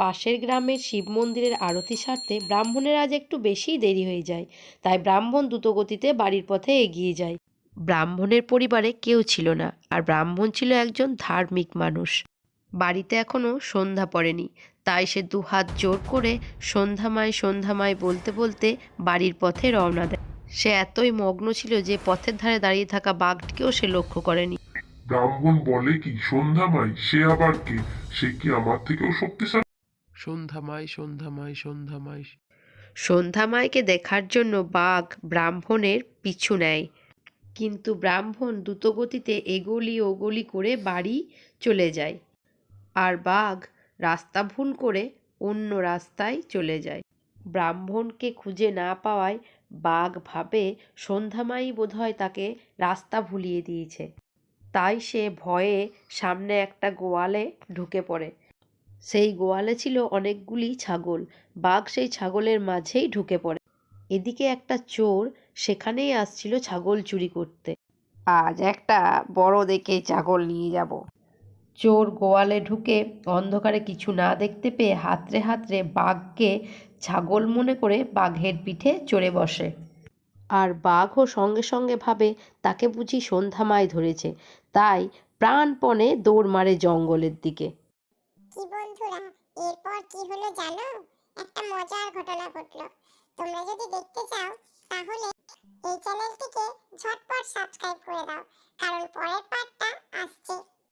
পাশের গ্রামের শিব মন্দিরের আরতি সারতে ব্রাহ্মণের আজ একটু বেশিই দেরি হয়ে যায়। তাই ব্রাহ্মণ দ্রুতগতিতে বাড়ির পথে এগিয়ে যায়। ব্রাহ্মণের পরিবারে কেউ ছিল না, আর ব্রাহ্মণ ছিল একজন ধার্মিক মানুষ। বাড়িতে এখনো সন্ধ্যা পড়েনি, তাই সে দুহাত জোর করে সন্ধ্যামায় সন্ধ্যামায় বলতে বলতে বাড়ির পথে রওনা দেয়। সে এতই মগ্ন ছিল যে পথের ধারে দাঁড়িয়ে থাকা বাঘটিকেও সে লক্ষ্য করেনি। ব্রাহ্মণ বলে কি সন্ধ্যামাই? সে আবার কে? সে কি আমার থেকেও শক্তিশালী? সন্ধ্যামাই সন্ধ্যামাই সন্ধ্যামাই। সন্ধ্যামায়কে দেখার জন্য বাঘ ব্রাহ্মণের পিছু নেয়, কিন্তু ব্রাহ্মণ দ্রুতগতিতে এগোলি ওগলি করে বাড়ি চলে যায়, আর বাঘ রাস্তা ভুল করে অন্য রাস্তায় চলে যায়। ব্রাহ্মণকে খুঁজে না পাওয়ায় বাঘ ভাবে সন্ধ্যামাই বোধহয় তাকে রাস্তা ভুলিয়ে দিয়েছে। তাই সে ভয়ে সামনে একটা গোয়ালে ঢুকে পড়ে। সেই গোয়ালে ছিল অনেকগুলি ছাগল। বাঘ সেই ছাগলের মাঝেই ঢুকে পড়ে। এদিকে একটা চোর সেখানেই আসছিল ছাগল চুরি করতে। আজ একটা বড় দেখে ছাগল নিয়ে যাব। চোর গোয়ালে ঢুকে অন্ধকারে কিছু না দেখতে পেয়ে হাতড়ে হাতড়ে বাঘকে ছাগল মনে করে বাঘের পিঠে চড়ে বসে। আর বাঘও সঙ্গে সঙ্গে ভাবে তাকে বুঝি সন্ধ্যামায় ধরেছে, তাই প্রাণপণে দৌড় মারে জঙ্গলের দিকে। কি বন্ধুরা, এরপর কি হলো জানো? একটা মজার ঘটনা ঘটলো। তোমরা যদি দেখতে চাও তাহলে এই চ্যানেলটিকে ঝটপট সাবস্ক্রাইব করে দাও, কারণ পরের পার্টটা আসছে।